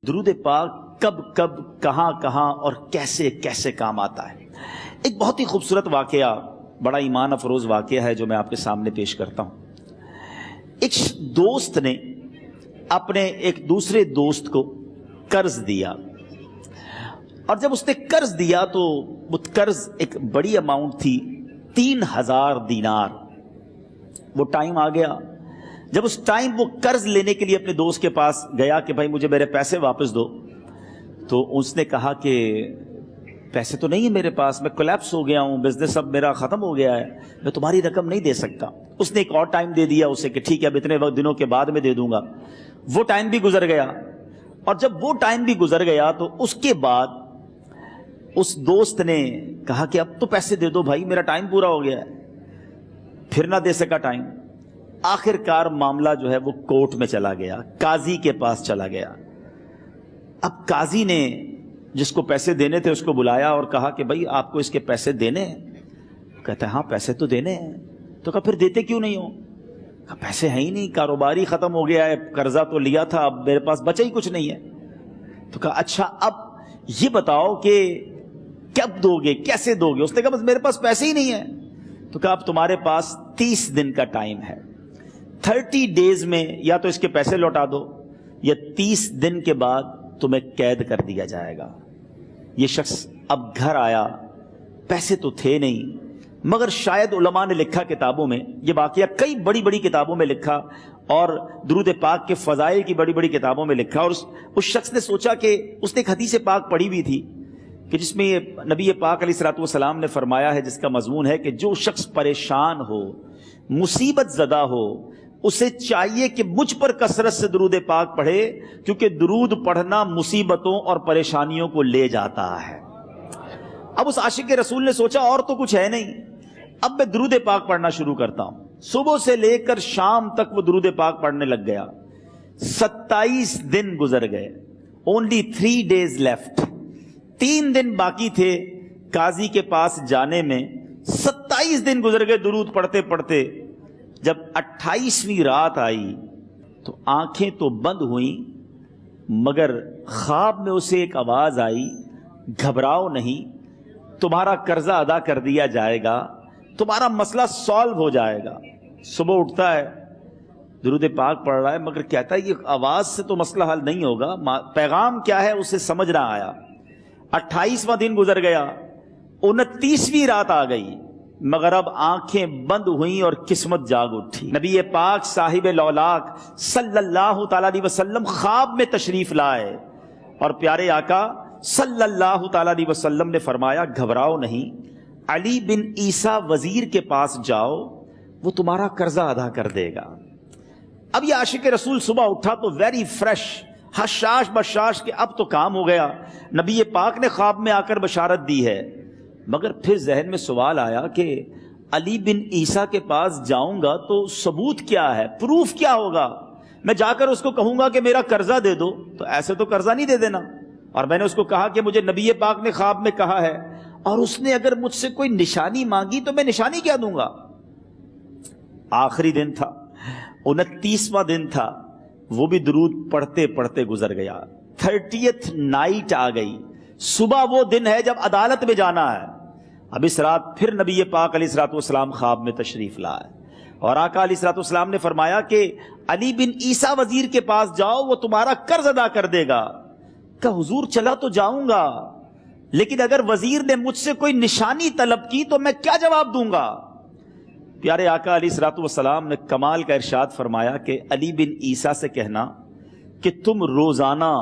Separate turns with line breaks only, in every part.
درود پاک کب کب کہاں کہاں اور کیسے کیسے کام آتا ہے۔ ایک بہت ہی خوبصورت واقعہ، بڑا ایمان افروز واقعہ ہے جو میں آپ کے سامنے پیش کرتا ہوں۔ ایک دوست نے اپنے ایک دوسرے دوست کو قرض دیا، اور جب اس نے قرض دیا تو وہ قرض ایک بڑی اماؤنٹ تھی، 3000 دینار۔ وہ ٹائم آ گیا جب اس ٹائم وہ قرض لینے کے لیے اپنے دوست کے پاس گیا کہ بھائی مجھے میرے پیسے واپس دو، تو اس نے کہا کہ پیسے تو نہیں ہے میرے پاس، میں کولیپس ہو گیا ہوں، بزنس اب میرا ختم ہو گیا ہے، میں تمہاری رقم نہیں دے سکتا۔ اس نے ایک اور ٹائم دے دیا اسے کہ ٹھیک ہے اب اتنے وقت دنوں کے بعد میں دے دوں گا۔ وہ ٹائم بھی گزر گیا، اور جب وہ ٹائم بھی گزر گیا تو اس کے بعد اس دوست نے کہا کہ اب تو پیسے دے دو بھائی، میرا ٹائم پورا ہو گیا ہے۔ پھر نہ دے سکا ٹائم۔ آخر کار معاملہ جو ہے وہ کورٹ میں چلا گیا، قاضی کے پاس چلا گیا۔ اب قاضی نے جس کو پیسے دینے تھے اس کو بلایا اور کہا کہ بھائی آپ کو اس کے پیسے دینے ہیں؟ کہتا ہے ہاں پیسے تو دینے ہیں۔ تو کہا پھر دیتے کیوں نہیں ہو؟ کہا پیسے ہیں ہی نہیں، کاروبار ہی ختم ہو گیا ہے، قرضہ تو لیا تھا، اب میرے پاس بچا ہی کچھ نہیں ہے۔ تو کہا اچھا اب یہ بتاؤ کہ کب دو گے، کیسے دو گے؟ اس نے کہا بس میرے پاس پیسے ہی نہیں ہیں۔ تو کہا اب تمہارے پاس 30 دن کا ٹائم ہے، 30 ڈیز میں یا تو اس کے پیسے لوٹا دو یا 30 دن کے بعد تمہیں قید کر دیا جائے گا۔ یہ شخص اب گھر آیا، پیسے تو تھے نہیں، مگر شاید علماء نے لکھا کتابوں میں، یہ واقعہ کئی بڑی بڑی کتابوں میں لکھا اور درود پاک کے فضائل کی بڑی بڑی کتابوں میں لکھا، اور اس شخص نے سوچا کہ اس نے ایک حدیث پاک پڑھی ہوئی تھی کہ جس میں یہ نبی پاک علیہ الصلوۃ والسلام نے فرمایا ہے، جس کا مضمون ہے کہ جو شخص پریشان ہو، مصیبت زدہ ہو، اسے چاہیے کہ مجھ پر کثرت سے درود پاک پڑھے، کیونکہ درود پڑھنا مصیبتوں اور پریشانیوں کو لے جاتا ہے۔ اب اس عاشق رسول نے سوچا اور تو کچھ ہے نہیں، اب میں درود پاک پڑھنا شروع کرتا ہوں۔ صبح سے لے کر شام تک وہ درود پاک پڑھنے لگ گیا۔ 27 دن گزر گئے، only 3 days left، 3 دن باقی تھے قاضی کے پاس جانے میں۔ 27 دن گزر گئے درود پڑھتے پڑھتے۔ جب 28ویں رات آئی تو آنکھیں تو بند ہوئیں، مگر خواب میں اسے ایک آواز آئی، گھبراؤ نہیں، تمہارا قرضہ ادا کر دیا جائے گا، تمہارا مسئلہ سالو ہو جائے گا۔ صبح اٹھتا ہے، درود پاک پڑھ رہا ہے، مگر کہتا ہے یہ آواز سے تو مسئلہ حل نہیں ہوگا، پیغام کیا ہے اسے سمجھ نہ آیا۔ 28واں دن گزر گیا، 29ویں رات آ گئی، مگر اب آنکھیں بند ہوئیں اور قسمت جاگ اٹھی۔ نبی پاک صاحب لولاک صلی اللہ تعالیٰ علیہ وسلم خواب میں تشریف لائے، اور پیارے آقا صلی اللہ تعالیٰ علیہ وسلم نے فرمایا گھبراؤ نہیں، علی بن عیسیٰ وزیر کے پاس جاؤ، وہ تمہارا قرضہ ادا کر دے گا۔ اب یہ عاشق رسول صبح اٹھا تو ویری فریش، حشاش بشاش کہ اب تو کام ہو گیا، نبی پاک نے خواب میں آ کر بشارت دی ہے۔ مگر پھر ذہن میں سوال آیا کہ علی بن عیسیٰ کے پاس جاؤں گا تو ثبوت کیا ہے، پروف کیا ہوگا؟ میں جا کر اس کو کہوں گا کہ میرا قرضہ دے دو، تو ایسے تو قرضہ نہیں دے دینا، اور میں نے اس کو کہا کہ مجھے نبی پاک نے خواب میں کہا ہے، اور اس نے اگر مجھ سے کوئی نشانی مانگی تو میں نشانی کیا دوں گا؟ آخری دن تھا، 29واں دن تھا، وہ بھی درود پڑھتے پڑھتے گزر گیا۔ 30th نائٹ آ گئی، صبح وہ دن ہے جب عدالت میں جانا ہے۔ اب اس رات پھر نبی پاک علیہ الصلوۃ والسلام خواب میں تشریف لائے، اور آقا علیہ الصلوۃ والسلام نے فرمایا کہ علی بن عیسیٰ وزیر کے پاس جاؤ، وہ تمہارا قرض ادا کر دے گا۔ کہ حضور چلا تو جاؤں گا، لیکن اگر وزیر نے مجھ سے کوئی نشانی طلب کی تو میں کیا جواب دوں گا؟ پیارے آقا علیہ الصلوۃ والسلام نے کمال کا ارشاد فرمایا کہ علی بن عیسیٰ سے کہنا کہ تم روزانہ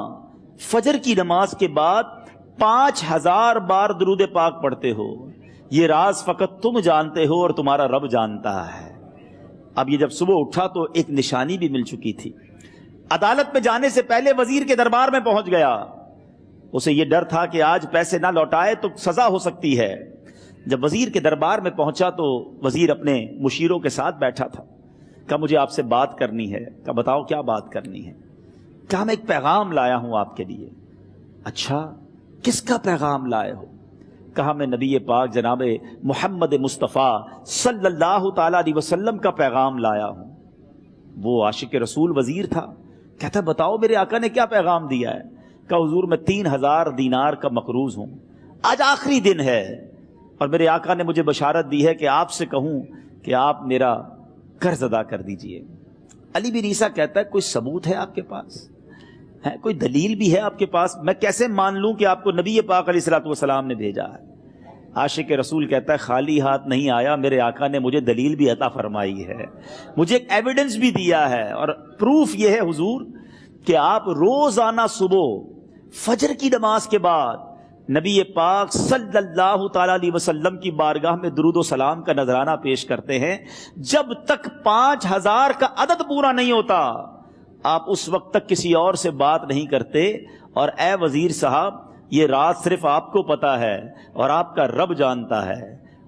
فجر کی نماز کے بعد 5000 بار درود پاک پڑھتے ہو، یہ راز فقط تم جانتے ہو اور تمہارا رب جانتا ہے۔ اب یہ جب صبح اٹھا تو ایک نشانی بھی مل چکی تھی۔ عدالت میں جانے سے پہلے وزیر کے دربار میں پہنچ گیا، اسے یہ ڈر تھا کہ آج پیسے نہ لوٹائے تو سزا ہو سکتی ہے۔ جب وزیر کے دربار میں پہنچا تو وزیر اپنے مشیروں کے ساتھ بیٹھا تھا۔ کہا مجھے آپ سے بات کرنی ہے۔ کہا بتاؤ کیا بات کرنی ہے؟ کہا میں ایک پیغام لایا ہوں آپ کے لیے۔ اچھا کس کا پیغام لائے ہو؟ کہا میں نبی پاک جناب محمد مصطفیٰ صلی اللہ تعالی علیہ وسلم کا پیغام لایا ہوں۔ وہ عاشق رسول وزیر تھا، کہتا بتاؤ میرے آقا نے کیا پیغام دیا ہے؟ کہ حضور میں 3000 دینار کا مقروض ہوں، آج آخری دن ہے اور میرے آقا نے مجھے بشارت دی ہے کہ آپ سے کہوں کہ آپ میرا قرض ادا کر دیجئے۔ علی بن عیسیٰ کہتا ہے کوئی ثبوت ہے آپ کے پاس؟ ہے کوئی دلیل بھی ہے آپ کے پاس؟ میں کیسے مان لوں کہ آپ کو نبی پاک علیہ الصلوۃ والسلام نے بھیجا ہے؟ عاشق رسول کہتا ہے خالی ہاتھ نہیں آیا، میرے آقا نے مجھے دلیل بھی عطا فرمائی ہے، مجھے ایک ایویڈنس بھی دیا ہے، اور پروف یہ ہے حضور کہ آپ روزانہ صبح فجر کی نماز کے بعد نبی پاک صلی اللہ تعالی علیہ وسلم کی بارگاہ میں درود و سلام کا نذرانہ پیش کرتے ہیں۔ جب تک 5000 کا عدد پورا نہیں ہوتا آپ اس وقت تک کسی اور سے بات نہیں کرتے، اور اے وزیر صاحب یہ راز صرف آپ کو پتا ہے اور آپ کا رب جانتا ہے۔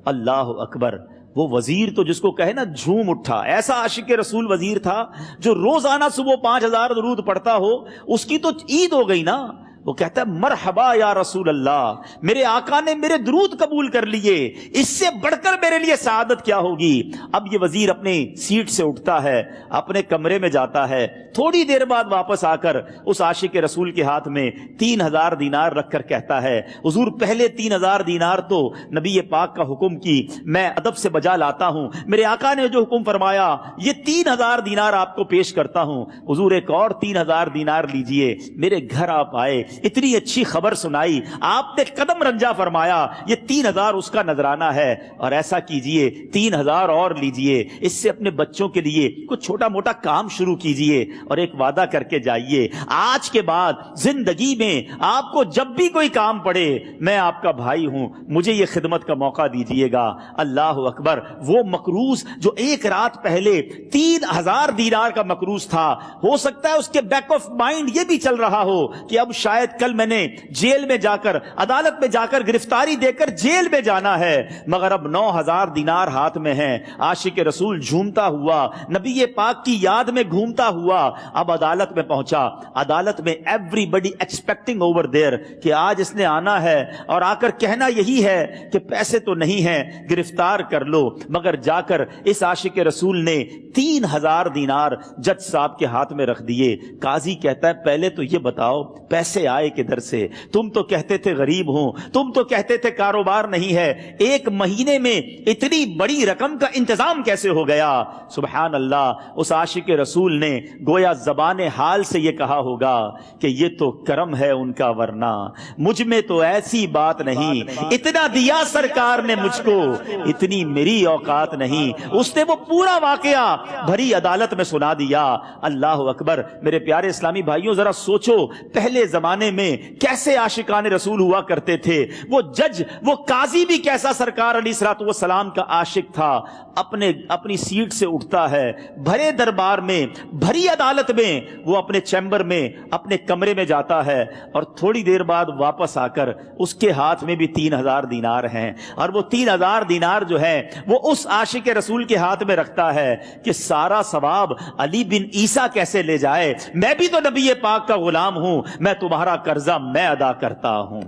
اللہ اکبر! وہ وزیر تو جس کو کہے نا جھوم اٹھا، ایسا عاشق رسول وزیر تھا جو روزانہ صبح 5000 درود پڑھتا ہو، اس کی تو عید ہو گئی نا۔ وہ کہتا ہے مرحبا یا رسول اللہ، میرے آقا نے میرے درود قبول کر لیے، اس سے بڑھ کر میرے لیے سعادت کیا ہوگی۔ اب یہ وزیر اپنے سیٹ سے اٹھتا ہے، اپنے کمرے میں جاتا ہے، تھوڑی دیر بعد واپس آ کر اس عاشق رسول کے ہاتھ میں 3000 دینار رکھ کر کہتا ہے حضور پہلے 3000 دینار تو نبی پاک کا حکم کی میں ادب سے بجا لاتا ہوں، میرے آقا نے جو حکم فرمایا یہ 3000 دینار آپ کو پیش کرتا ہوں، حضور ایک اور 3000 دینار لیجئے۔ میرے گھر آپ آئے، اتنی اچھی خبر سنائی، آپ نے قدم رنجا فرمایا، یہ 3000 اس کا نذرانہ ہے، اور ایسا کیجئے 3000 اور لیجئے، اس سے اپنے بچوں کے لیے کچھ چھوٹا موٹا کام شروع کیجئے، اور ایک وعدہ کر کے جائیے آج کے بعد زندگی میں آپ کو جب بھی کوئی کام پڑے میں آپ کا بھائی ہوں، مجھے یہ خدمت کا موقع دیجئے گا۔ اللہ اکبر! وہ مقروض جو ایک رات پہلے 3000 دینار کا مقروض تھا، ہو سکتا ہے اس کے بیک آف مائنڈ یہ بھی چل رہا ہو کہ اب شاید کل میں نے جیل میں جا کر عدالت میں جا کر گرفتاری دے کر جیل میں جانا ہے، مگر اب 9000 دینار ہاتھ میں ہیں۔ عاشق رسول جھومتا ہوا نبی پاک کی یاد میں گھومتا ہوا اب عدالت میں پہنچا۔ عدالت میں everybody expecting over there کہ آج اس نے آنا ہے اور آ کر کہنا یہی ہے کہ پیسے تو نہیں ہیں، گرفتار کر لو، مگر جا کر اس عاشق رسول نے 3000 دینار جج صاحب کے ہاتھ میں رکھ دیے۔ قاضی کہتا ہے پہلے تو یہ بتاؤ پیسے آئے کدھر سے؟ تم تو کہتے تھے غریب ہوں، تم تو کہتے تھے کاروبار نہیں ہے، ایک مہینے میں اتنی بڑی رقم کا انتظام کیسے ہو گیا؟ سبحان اللہ! اس عاشق رسول نے گویا زبان حال سے یہ کہا ہوگا کہ یہ تو کرم ہے ان کا، ورنہ مجھ میں تو ایسی بات نہیں، اتنا دیا سرکار نے مجھ کو، اتنی میری اوقات نہیں۔ اس نے وہ پورا واقعہ بھری عدالت میں سنا دیا۔ اللہ اکبر! میرے پیارے اسلامی بھائیوں ذرا سوچو پہلے زمانے میں کیسے عاشقان رسول ہوا کرتے تھے، وہ جج وہ قاضی بھی کیسا سرکار علیہ الصلوۃ والسلام کا عاشق تھا۔ اپنی سیٹ سے اٹھتا ہے، بھرے دربار میں بھری عدالت میں وہ اپنے چیمبر میں اپنے کمرے میں جاتا ہے، اور تھوڑی دیر بعد واپس آ کر اس کے ہاتھ میں بھی 3000 دینار ہیں، اور وہ 3000 دینار جو ہے وہ اس عاشق رسول کے ہاتھ میں رکھتا ہے کہ سارا ثواب علی بن عیسیٰ کیسے لے جائے، میں بھی تو نبی پاک کا غلام ہوں، میں تمہارا قرضہ میں ادا کرتا ہوں۔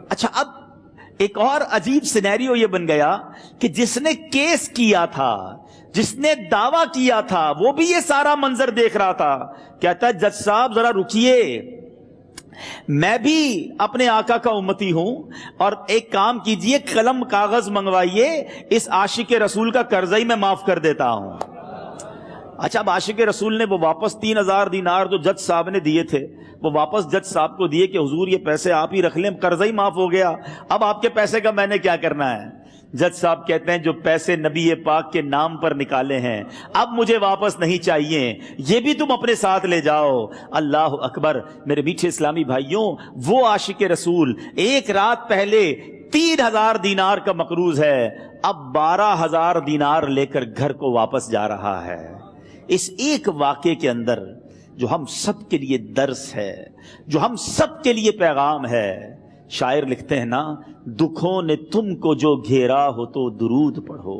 اچھا، اب ایک اور عجیب سینیریو یہ بن گیا کہ جس نے کیس کیا تھا، جس نے دعویٰ کیا تھا، وہ بھی یہ سارا منظر دیکھ رہا تھا۔ کہتا ہے جج صاحب ذرا رکیے، میں بھی اپنے آقا کا امتی ہوں، اور ایک کام کیجئے قلم کاغذ منگوائیے، اس عاشق رسول کا قرضہ ہی میں معاف کر دیتا ہوں۔ اچھا، اب عاشق رسول نے وہ واپس 3000 دینار جو جج صاحب نے دیے تھے وہ واپس جج صاحب کو دیے کہ حضور یہ پیسے آپ ہی رکھ لیں، قرضہ ہی معاف ہو گیا، اب آپ کے پیسے کا میں نے کیا کرنا ہے؟ جج صاحب کہتے ہیں جو پیسے نبی پاک کے نام پر نکالے ہیں اب مجھے واپس نہیں چاہیے، یہ بھی تم اپنے ساتھ لے جاؤ۔ اللہ اکبر! میرے میٹھے اسلامی بھائیوں، وہ عاشق رسول ایک رات پہلے 3000 دینار کا مقروض ہے، اب 12000 دینار لے کر گھر کو واپس جا رہا ہے۔ اس ایک واقعے کے اندر جو ہم سب کے لیے درس ہے، جو ہم سب کے لیے پیغام ہے، شاعر لکھتے ہیں نا، دکھوں نے تم کو جو گھیرا ہو تو درود پڑھو،